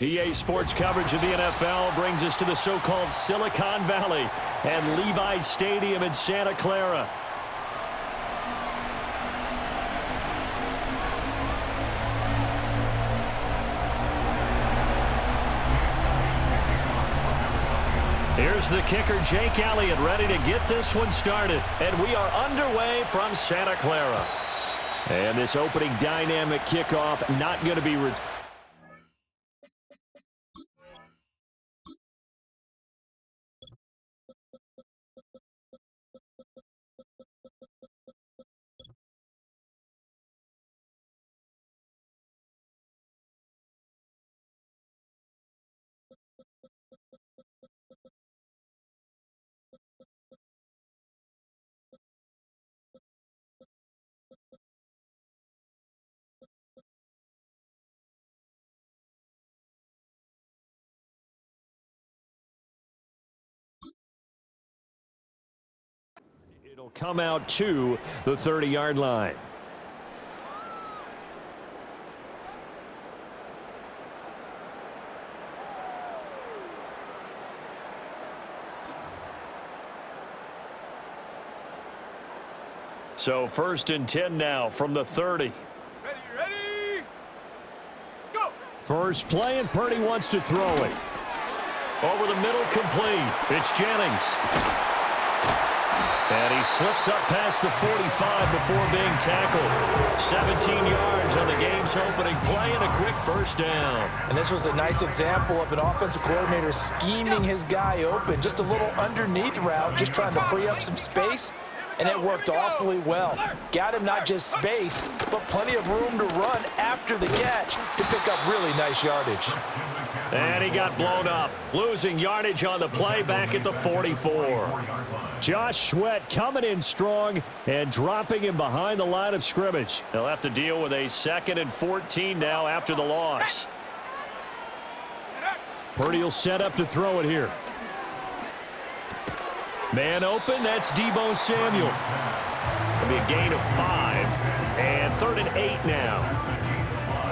EA Sports coverage of the NFL brings us to the so-called Silicon Valley and Levi's Stadium in Santa Clara. Here's the kicker, Jake Elliott, ready to get this one started. And we are underway from Santa Clara. And this opening dynamic kickoff not going to be returned. It'll come out to the 30-yard line. So 1st and 10 now from the 30. Ready, go! First play, and Purdy wants to throw it. Over the middle, complete. It's Jennings. And he slips up past the 45 before being tackled. 17 yards on the game's opening play and a quick first down. And this was a nice example of an offensive coordinator scheming his guy open. Just a little underneath route, just trying to free up some space. And it worked awfully well. Got him not just space, but plenty of room to run after the catch to pick up really nice yardage. And he got blown up, losing yardage on the play back at the 44. Josh Sweat coming in strong and dropping him behind the line of scrimmage. They'll have to deal with a 2nd and 14 now after the loss. Purdy will set up to throw it here. Man open, that's Deebo Samuel. It'll be a gain of 5, and 3rd and 8 now.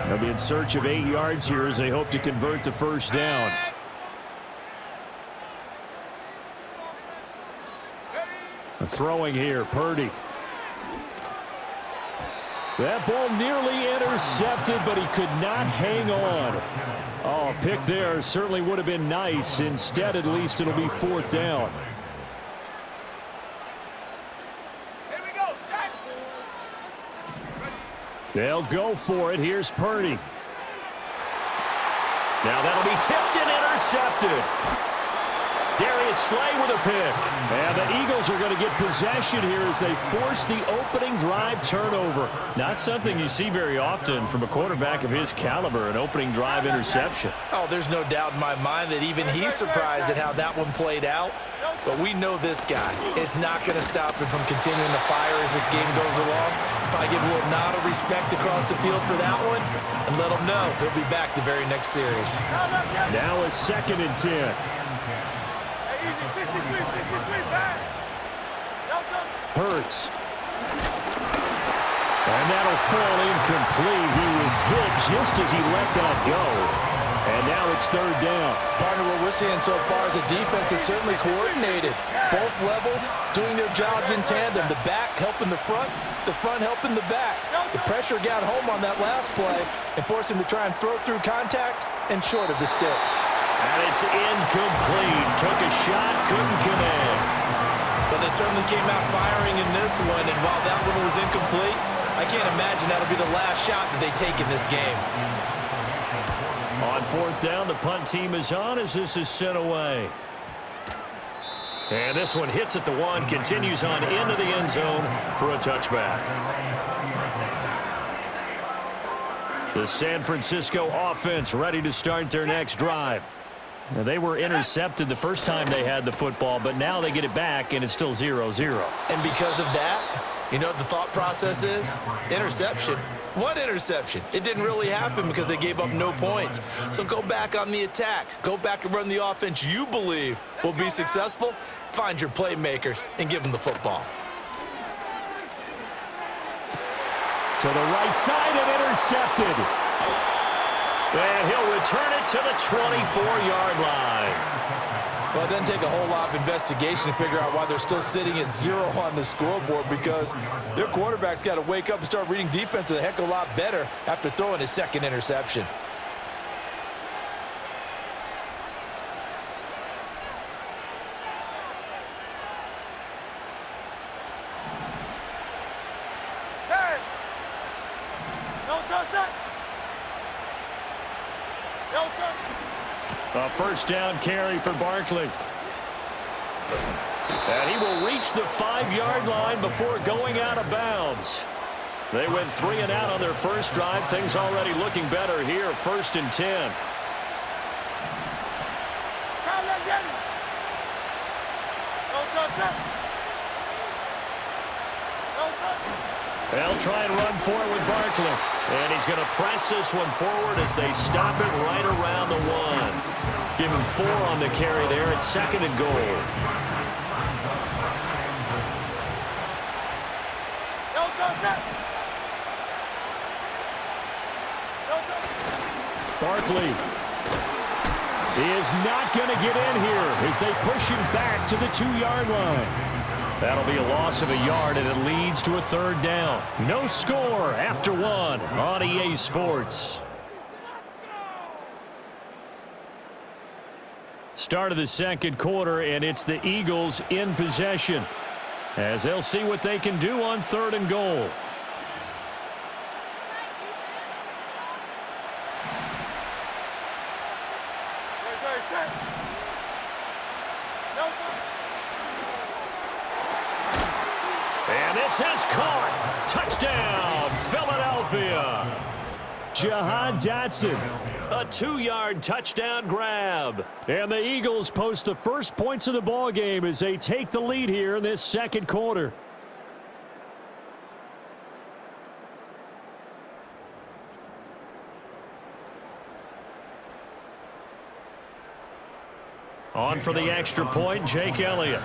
They'll be in search of 8 yards here as they hope to convert the first down. Throwing here, Purdy. That ball nearly intercepted, but he could not hang on. Oh, a pick there certainly would have been nice. Instead, at least it'll be 4th down. They'll go for it. Here's Purdy. Now that'll be tipped and intercepted. Darius Slay with a pick. And the Eagles are going to get possession here as they force the opening drive turnover. Not something you see very often from a quarterback of his caliber, an opening drive interception. Oh, there's no doubt in my mind that even he's surprised at how that one played out. But we know this guy is not going to stop him from continuing to fire as this game goes along. Probably give a little nod of respect across the field for that one and let him know he'll be back the very next series. Now a 2nd and 10. Hurts. And that'll fall incomplete. He was hit just as he let that go. And now it's 3rd down. Partner, what we're seeing so far is a defense is certainly coordinated. Both levels doing their jobs in tandem. The back helping the front helping the back. The pressure got home on that last play and forced him to try and throw through contact and short of the sticks. And it's incomplete. Took a shot, couldn't connect. But they certainly came out firing in this one, and while that one was incomplete, I can't imagine that'll be the last shot that they take in this game. On 4th down, the punt team is on as this is sent away. And this one hits at the 1, continues on into the end zone for a touchback. The San Francisco offense ready to start their next drive. Now, they were intercepted the first time they had the football, but now they get it back, and it's still 0-0. And because of that, you know what the thought process is? Interception. What interception? It didn't really happen because they gave up no points. So go back on the attack. Go back and run the offense you believe will be successful. Find your playmakers and give them the football. To the right side and intercepted. And he'll return it to the 24-yard line. Well, it doesn't take a whole lot of investigation to figure out why they're still sitting at 0 on the scoreboard, because their quarterback's got to wake up and start reading defense a heck of a lot better after throwing his second interception. Hey! Don't touch that! Don't touch it! A first down carry for Barkley. And he will reach the 5-yard line before going out of bounds. They went 3 and out on their first drive. Things already looking better here. 1st and 10. Don't touch that! Don't touch it! They'll try and run forward with Barkley. And he's going to press this one forward as they stop it right around the 1. Give him 4 on the carry there at 2nd and goal. Don't touch that! Don't touch it! Barkley is not going to get in here as they push him back to the 2-yard line. That'll be a loss of a yard, and it leads to a 3rd down. No score after 1 on EA Sports. Start of the 2nd quarter, and it's the Eagles in possession as they'll see what they can do on 3rd and goal. And this is caught. Touchdown, Philadelphia. Jahan Dotson, a 2-yard touchdown grab. And the Eagles post the first points of the ball game as they take the lead here in this 2nd quarter. On for the extra point, Jake Elliott.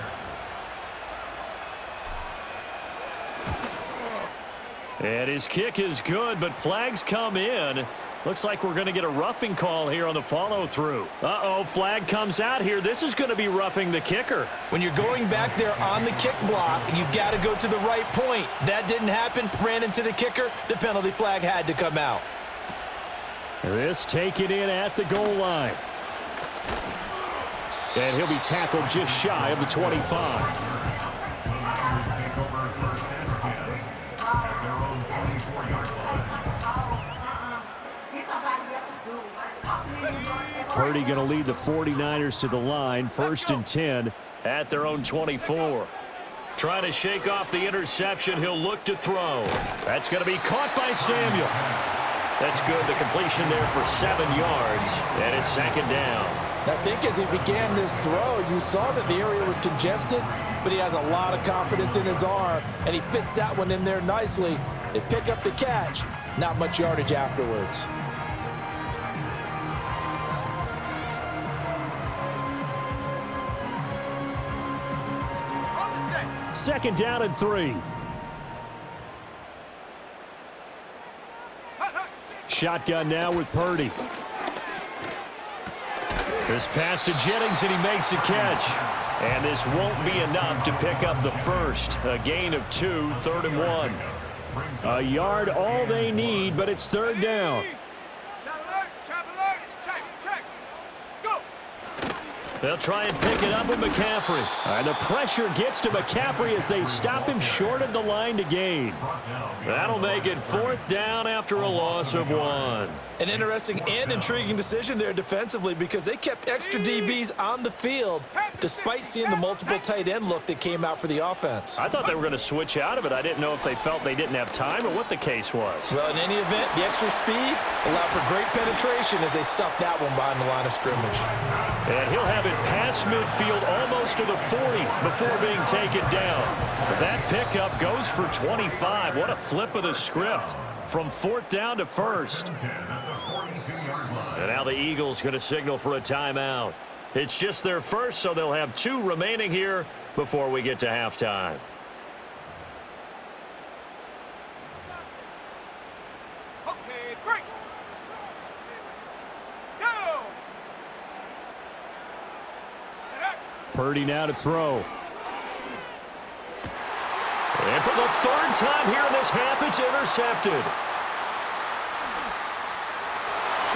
And his kick is good, but flags come in. Looks like we're going to get a roughing call here on the follow-through. Uh-oh, flag comes out here. This is going to be roughing the kicker. When you're going back there on the kick block, you've got to go to the right point. That didn't happen. Ran into the kicker. The penalty flag had to come out. This taken in at the goal line. And he'll be tackled just shy of the 25. Purdy going to lead the 49ers to the line, 1st and 10 at their own 24. Trying to shake off the interception. He'll look to throw. That's going to be caught by Samuel. That's good. The completion there for 7 yards, and it's 2nd down. I think as he began this throw, you saw that the area was congested, but he has a lot of confidence in his arm, and he fits that one in there nicely. They pick up the catch, not much yardage afterwards. Second down and 3. Shotgun now with Purdy. This pass to Jennings, and he makes a catch. And this won't be enough to pick up the first. A gain of 2, 3rd and 1. A yard all they need, but it's 3rd down. They'll try and pick it up with McCaffrey. And the pressure gets to McCaffrey as they stop him short of the line to gain. That'll make it 4th down after a loss of 1. An interesting and intriguing decision there defensively, because they kept extra DBs on the field despite seeing the multiple tight end look that came out for the offense. I thought they were going to switch out of it. I didn't know if they felt they didn't have time or what the case was. Well, in any event, the extra speed allowed for great penetration as they stuffed that one behind the line of scrimmage. And he'll have it past midfield almost to the 40 before being taken down. That pickup goes for 25. What a flip of the script from 4th down to 1st. And now the Eagles going to signal for a timeout. It's just their first, so they'll have 2 remaining here before we get to halftime. Okay, break. Go. Purdy now to throw. And for the third time here in this half, it's intercepted.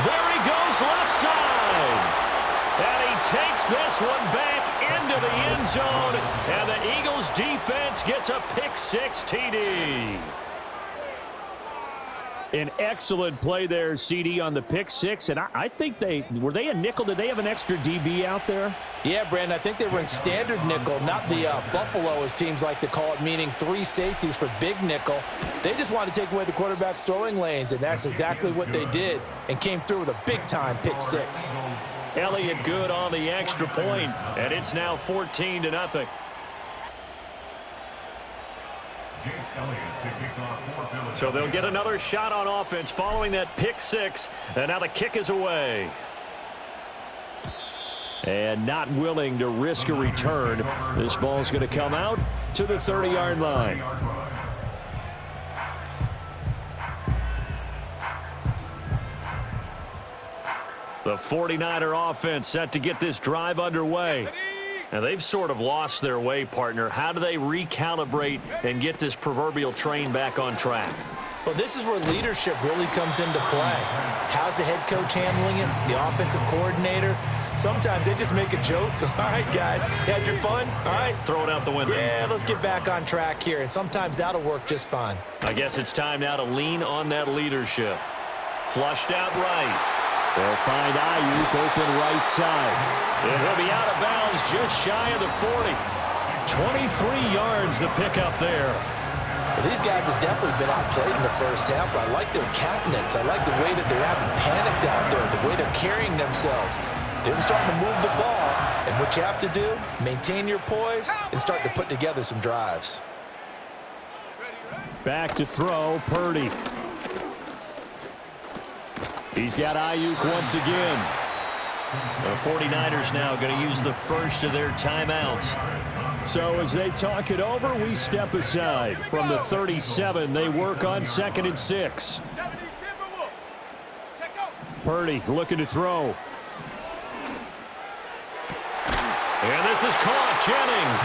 There he goes left side. And he takes this one back into the end zone. And the Eagles defense gets a pick-6 TD. An excellent play there, CD, on the pick-6. And I think were they a nickel? Did they have an extra DB out there? Yeah, Brandon, I think they were in standard nickel, not the Buffalo, as teams like to call it, meaning 3 safeties for big nickel. They just wanted to take away the quarterback's throwing lanes, and that's exactly what they did, and came through with a big-time pick-6. Elliott good on the extra point, and it's now 14-0. So they'll get another shot on offense following that pick-6, and now the kick is away. And not willing to risk a return. This ball's going to come out to the 30-yard line. The 49er offense set to get this drive underway. Now, they've sort of lost their way, partner. How do they recalibrate and get this proverbial train back on track? Well, this is where leadership really comes into play. How's the head coach handling it? The offensive coordinator? Sometimes they just make a joke. All right, guys, you had your fun? All right. Throw it out the window. Yeah, let's get back on track here. And sometimes that'll work just fine. I guess it's time now to lean on that leadership. Flushed out right. They'll find Ayuk open right side. And he'll be out of bounds just shy of the 40. 23 yards the pickup there. Well, these guys have definitely been outplayed in the first half, but I like their countenance. I like the way that they're having panicked out there, the way they're carrying themselves. They're starting to move the ball, and what you have to do, maintain your poise and start to put together some drives. Back to throw, Purdy. He's got Ayuk once again. The 49ers now going to use the first of their timeouts. So as they talk it over, we step aside. From the 37, they work on 2nd and 6. Purdy looking to throw. And this is caught. Jennings.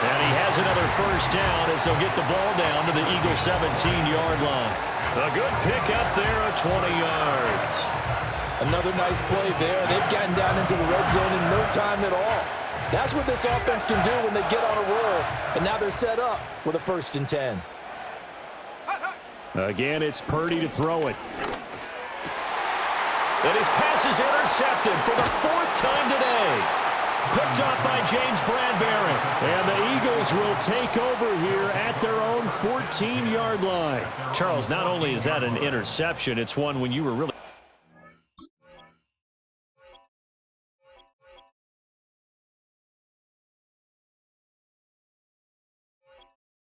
And he has another first down as they'll get the ball down to the Eagles' 17-yard line. A good pickup there at 20 yards. Another nice play there. They've gotten down into the red zone in no time at all. That's what this offense can do when they get on a roll. And now they're set up with a 1st and 10. Again, it's Purdy to throw it. And his pass is intercepted for the 4th time today. Picked up by James Bradbury. And the Eagles will take over here at their own 14-yard line. Charles, not only is that an interception, it's one when you were really